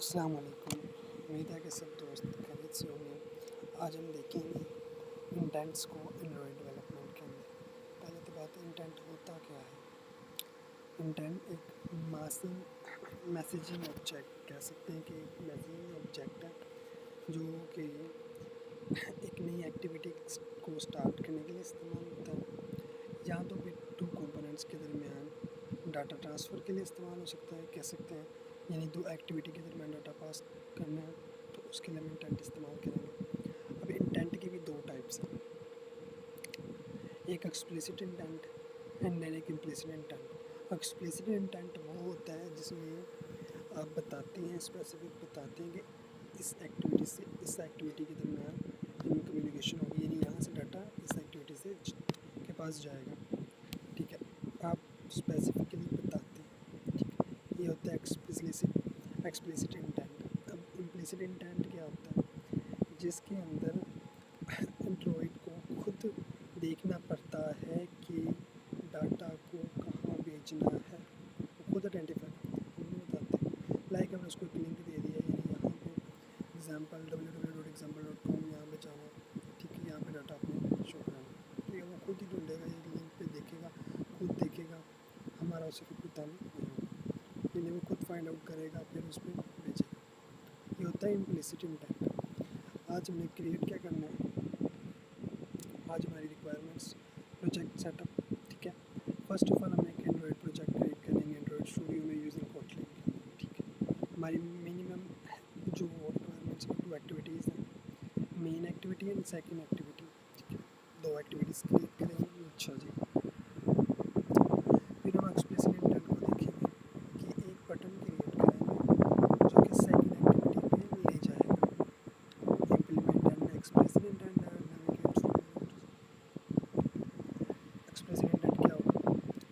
अस्सलाम वालेकुम। उम्मीद है कि सब दोस्त खैरियत से होंगे। आज हम देखेंगे इंटेंट्स को एंड्रॉयड डेवलपमेंट के अंदर। पहले तो बात है इंटेंट होता क्या है। इंटेंट एक मैसेजिंग ऑब्जेक्ट कह सकते हैं कि एक मैसेजिंग ऑब्जेक्ट है जो कि एक नई एक्टिविटी को स्टार्ट करने के लिए इस्तेमाल होता है। यहाँ तो भी टू कंपोनेंट्स के दरमियान डाटा ट्रांसफ़र के लिए इस्तेमाल हो सकता है, कह सकते हैं, यानी दो एक्टिविटी के दरमियान डाटा पास करना है तो उसके लिए हम इंटेंट इस्तेमाल करेंगे। अब इंटेंट की भी दो टाइप्स हैं, एक एक्सप्लिसिट इंटेंट एंड देन एक इम्प्लिसिट इंटेंट। एक्सप्लिसिट इंटेंट वो होता है जिसमें आप बताते हैं, स्पेसिफिक बताते हैं कि इस एक्टिविटी से इस एक्टिविटी के दरमियान कम्युनिकेशन होगी, यानी यहाँ से डाटा इस एक्टिविटी से के पास जाएगा। ठीक है, आप स्पेसिफिकली बताते हैं। ठीक है, ये होता है एक्सप्लिसिट इंटेंट। अब इम्प्लिसिट इंटेंट क्या होता है, जिसके अंदर एंड्रॉयड को खुद देखना पड़ता है कि डाटा को कहाँ भेजना है, वो खुद आइडेंटिफाई करते हैं, बताते हैं। लाइक हमने उसको एक लिंक दे दिया, यानी यहाँ पे एग्जाम्पल www.example.com यहाँ पे जाना है। ठीक है, यहाँ पे डाटा आपने शो कराना। ठीक है, वो खुद ही ढूंढेगा, ये लिंक पे देखेगा, खुद देखेगा, हमारा उसे फिर कोई ताल्लुक नहीं होगा, यानी वो खुद फाइंड आउट करेगा, फिर उस पर भेजेगा। ये होता है इम्प्लिसिट इंटेंट। आज हमने क्रिएट क्या करना है, आज हमारी रिक्वायरमेंट्स प्रोजेक्ट सेटअप। ठीक है, फर्स्ट ऑफ ऑल हम एक एंड्रॉयड प्रोजेक्ट क्रिएट करेंगे एंड्रॉयड स्टूडियो में यूजिंग कोटलिन। ठीक है, हमारी मिनिमम जो रिक्वायरमेंट्स हैं, टू एक्टिविटीज़ हैं, main activity and second activity. ठीक है, दो एक्टिविटीज़ क्रिएट करेंगे। अच्छा जी, फिर हम एक्सप्लिसिट इंटेंट को देखेंगे कि एक बटन क्रिएट करेंगे जो कि सेकंड एक्टिविटी पे ले जाएगा। Implement and explicit intent explicit intent क्या होगा,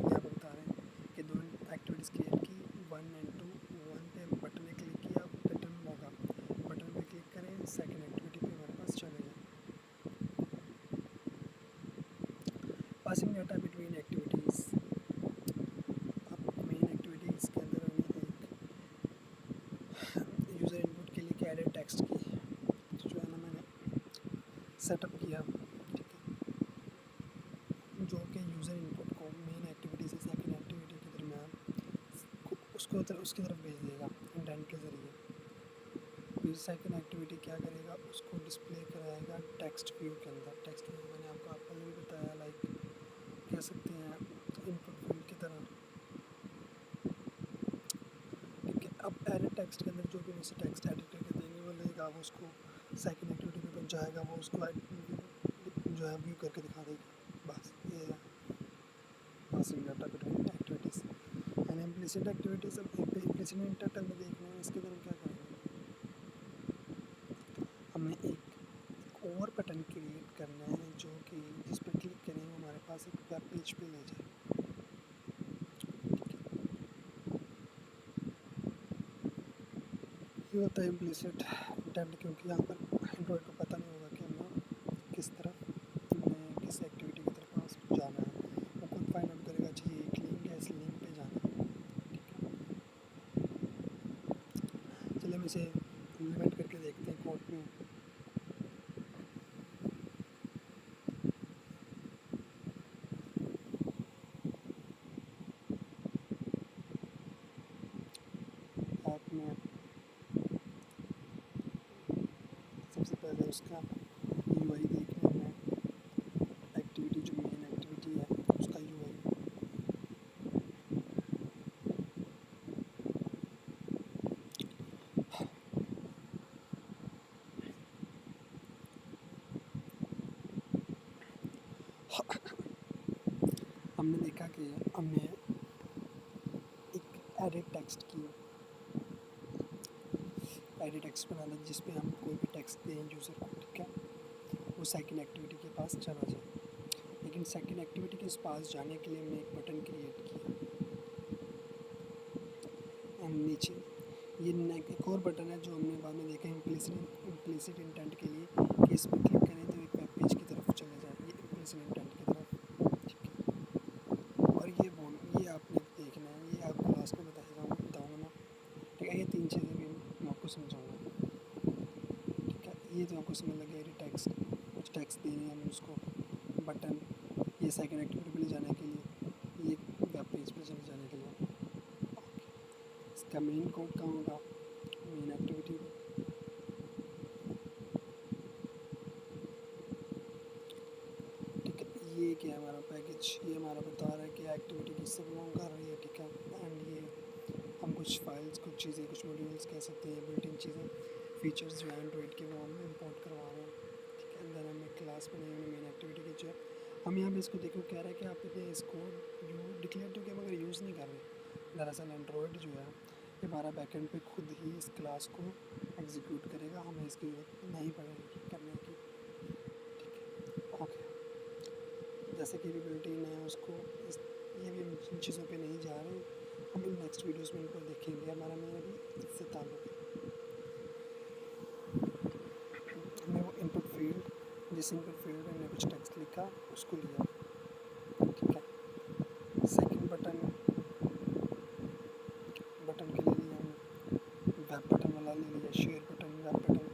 ये आप बता रहे हैं कि दो एक्टिविटीज़ क्रिएट की, 1 and 2, 1 पे बटन पे क्लिक किया, बटन होगा, बटन पे क्लिक करें, सेकंड एक्टिविटी पे हमारे पास चले जाए। Passing data between activities. अब मेन एक्टिविटीज़ के अंदर हमें एक यूज़र इनपुट के लिए एडेड टेक्स्ट की जो है ना मैंने सेटअप किया। ठीक है, जो कि यूज़र इनपुट को मेन एक्टिविटी से सेकंड एक्टिविटी के दरमियान उसकी तरफ भेज देगा इंटेंट के ज़रिए। फिर सेकंड एक्टिविटी क्या करेगा, उसको डिस्प्ले कराएगा टेक्स्ट व्यू के अंदर। टेक्स्ट व्यू मैंने आपको पहले भी बताया, लाइक कह सकते हैं इनपुट फील्ड की तरह। ठीक है, अब एडिट टेक्स्ट के अंदर जो भी उसे टेक्स्ट एडिट करके देंगे वो लेगा, वो उसको सेकंड एक्टिविटी पे पहुँचाएगा, वो उसको जो है व्यू करके दिखा देगा। बस ये है passing data between activities and implicit activities. अब इम्प्लिसिट इंटेंट हमें देखना है, इसके अंदर हम क्या करेंगे, हमें एक और बटन क्रिएट करना है जो कि जिस पर क्लिक करेंगे हमारे पास एक वेब पेज पे ले जाए। ये होता है इम्प्लिसिट इंटेंट, क्योंकि यहाँ पर एंड्रॉयड को पता नहीं होगा कि हमें किस एक्टिविटी की तरफ पास जाना है, वो खुद फाइंड आउट करेगा जी ये एक लिंक है, इस लिंक पे जाना है। ठीक है, चलिए हम इसे इम्प्लीमेंट करके देखते हैं कोड में। ऐप में सबसे पहले उसका यूआई देखना है, एक्टिविटी जो मेन एक्टिविटी है उसका यूआई। हमने देखा कि हमने एक एडिट टेक्स्ट की, एडिट टेक्स्ट बना लें जिस पे हम कोई भी टेक्स्ट दें यूज़र को। ठीक है, वो सेकंड एक्टिविटी के पास चला जाए, लेकिन सेकंड एक्टिविटी के पास जाने के लिए हमने एक बटन क्रिएट किया। नीचे ये एक और बटन है जो हमने बाद में देखा इम्प्लिसिट इंटेंट के लिए, कि इस पर क्लिक करें तो एक वेब पेज की तरफ चले जाए, ये इम्प्लिसिट इंटेंट की तरफ। ठीक है, और ये आपने देखना है, ये आपको लास्ट में बताऊँगा मैं। ठीक है, ये तीन चीज़ें भी मैं आपको आपको समझ लग गया कि टेक्स्ट कुछ टेक्स्ट देने हैं हमें उसको बटन, ये सेकंड एक्टिविटी पे ले जाने के लिए, ये वेब पेज पे चले जाने के लिए। इसका मेन कोड कहाँ होगा, मेन एक्टिविटी में। ठीक है, ये क्या है हमारा पैकेज, ये हमारा बता रहा है कि एक्टिविटी किससे बिलोंग कर रही है। ठीक है, एंड ये हम कुछ फाइल्स, कुछ चीज़ें, कुछ मॉड्यूल्स कह सकते हैं, बिल्ट इन चीज़ें, फीचर्स जो हैं एंड्रॉइड के वो हम इंपोर्ट करवा रहे हैं। ठीक है, अंदर हम एक क्लास बनाई हमने मेन एक्टिविटी की जो हम यहाँ पे इसको देखो कह रहा है कि आप इसको डिक्लेयर तो किया मगर यूज़ नहीं कर रहे। दरअसल एंड्रॉयड जो है ये हमारा बैकएंड पे खुद ही इस क्लास को एग्जीक्यूट करेगा, हमें इसकी जरूरत नहीं पड़ेगी करने की। ठीक है, ओके, जैसे कि भी बिल्ट इन है उसको ये भी हम इन चीज़ों पे नहीं जा रहे, हम इन नेक्स्ट वीडियोस में इनको देखेंगे। हमारा मेन अभी इससे ताल्लुक़ है। हमने वो इनपुट फील्ड, जिस इनपुट फील्ड में हमने कुछ टेक्स्ट लिखा उसको लिया। ठीक है, सेकंड बटन के लिए लिया हमने वेब बटन वाला ले लिया, शेयर बटन, वेब बटन।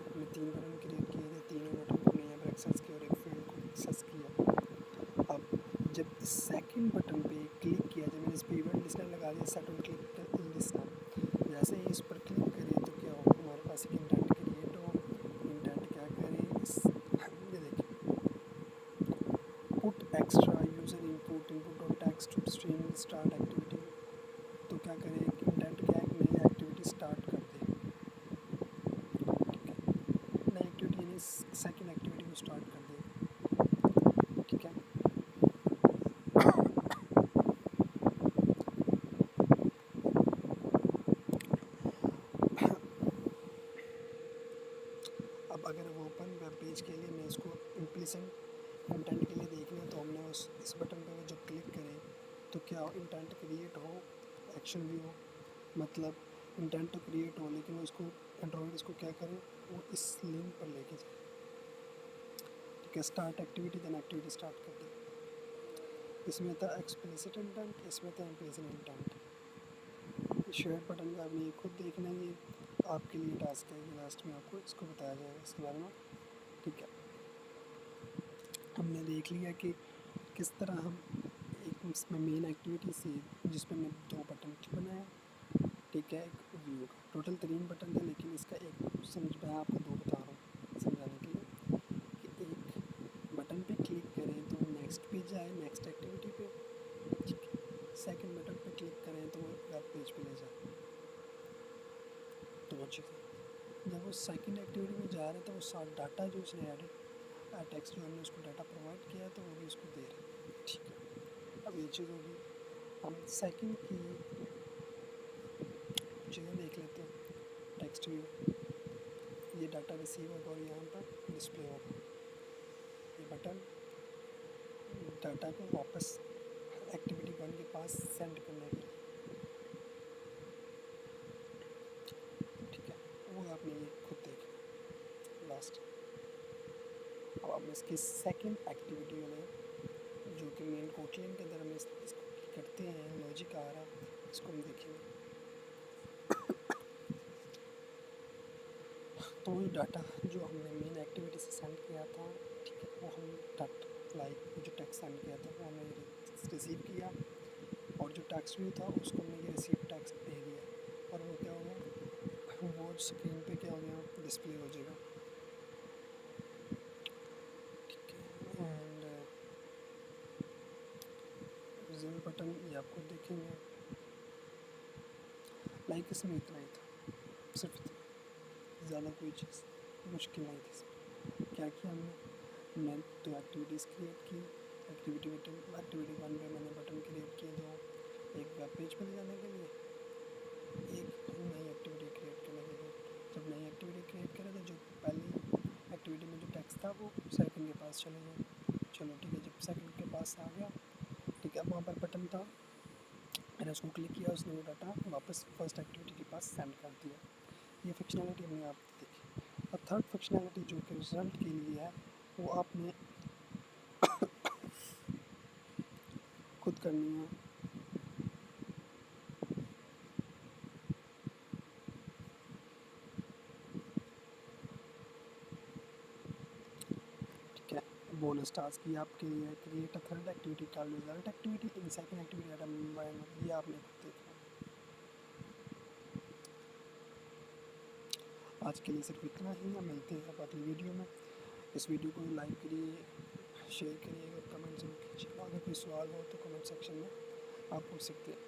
हमने 3 बटन क्रिएट किए थे, तीनों बटन को हमने यहाँ पर एक्सेस किया और एक फील्ड को एक्सेस किया। अब जब इस सेकंड बटन पे क्लिक किया, जब मैंने इस पर इवेंट लिस्टर लगा दिया, set on click in this now, जैसे ही इस पर क्लिक करें तो क्या हो, हमारे पास एक इंडेंट क्रिएट हो। इंडेंट क्या करें, इस ये देखिए, put extra user input dot text to stream start activity. तो क्या करें, इंडेंट क्या है, एक नई एक्टिविटी स्टार्ट कर दे। ठीक है, नई एक्टिविटी यानी सेकंड एक्टिविटी को स्टार्ट कर दे। ठीक है, अब अगर वो ओपन वेब पेज के लिए मैं इसको इम्प्लिसिट इंटेंट के लिए देख लें तो हमने इस बटन पे जब क्लिक करें तो क्या हो, इंटेंट क्रिएट हो, एक्शन भी हो, मतलब इंटेंट तो क्रिएट हो लेकिन वो इसको एंड्रॉइड इसको क्या करे, वो इस लिंक पर लेके जाए। ठीक है, start activity, then activity start कर दी। इसमें था एक्सप्लिसिट इंटेंट, इसमें था इम्प्लिसिट इंटेंट। शेयर बटन का आपने ये खुद देखना है, ये आपके लिए टास्क है, ये लास्ट में आपको इसको बताया जाएगा इसके बारे में। ठीक है, हमने देख लिया कि किस तरह हम एक इसमें मेन एक्टिविटी से जिसमें मैं 2 बटन बनाया। ठीक है, एक व्यू का टोटल 3 बटन थे लेकिन इसका एक समझ मैं आपको 2 बता रहा हूँ समझाने के लिए कि एक बटन पे क्लिक करें तो नेक्स्ट पे जाए, नेक्स्ट एक्टिविटी पे। ठीक है, सेकंड बटन पे क्लिक करें तो वो वेब पेज पे ले जाए। तो वो चीज़ जब वो सेकंड एक्टिविटी में जा रहे हैं तो वो सारा डाटा जो उसने एडिट टेक्स्ट जो हमने उसको डाटा प्रोवाइड किया है तो वो भी उसको दे रहे हैं। ठीक है, अब ये चीज़ होगी, हम सेकंड की चीज़ें देख लेते हैं। टेक्स्ट व्यू, ये डाटा रिसीव होगा और यहाँ पर डिस्प्ले होगा। ये बटन डाटा को वापस एक्टिविटी 1 के पास सेंड करने के लिए। ठीक है, वो आपने ये खुद देखना लास्ट। अब हम इसकी सेकंड एक्टिविटी वाले जो कि मेन कोटलिन के अंदर हम इसको करते हैं, लॉजिक आ रहा है, इसको हम देखेंगे। तो वो डाटा जो हमने मेन एक्टिविटी से सेंड किया था, ठीक है, वो हम जो टेक्स्ट सेंड किया था वो हमने रिसीव किया और जो टेक्स्ट व्यू था उसको हमने ये रिसीव टेक्स्ट दे दिया और वो क्या हो गया, वो स्क्रीन पे क्या हो गया, डिस्प्ले हो जाएगा। ठीक है, एंड विजुअल बटन ये आपको देखेंगे, लाइक इसमें इतना ही था, सिर्फ इतना, ज़्यादा कोई चीज़ मुश्किल नहीं थी इसमें। क्या किया हमने 2 एक्टिविटीज़ क्रिएट की। एक्टिविटी 1 पे मैंने बटन क्रिएट किए 2, एक वेब पेज पर ले जाने के लिए, एक नई एक्टिविटी क्रिएट करने के लिए। जब नई एक्टिविटी क्रिएट करें तो जो पहली एक्टिविटी में जो टेक्स्ट था वो सेकंड के पास चले गए। चलो ठीक है, जब सेकंड के पास आ गया, ठीक है, वहाँ पर बटन था, मैंने उसको क्लिक किया, उसने वो डाटा वापस फर्स्ट एक्टिविटी के पास सेंड कर दिया। ये फंक्शनैलिटी हमने आप देखी। और थर्ड फंक्शनैलिटी जो कि रिजल्ट के लिए है वो आपने खुद करनी है। बोनस टास्क ये आपके लिए create a third activity called result activity in second activity item ये आपने देखा। आज के लिए सिर्फ इतना ही, हम मिलते हैं अब अगली वीडियो में। इस वीडियो को लाइक करिए, शेयर करिए और कमेंट जरूर कीजिए। अगर कोई सवाल हो तो कमेंट सेक्शन में आप पूछ सकते हैं।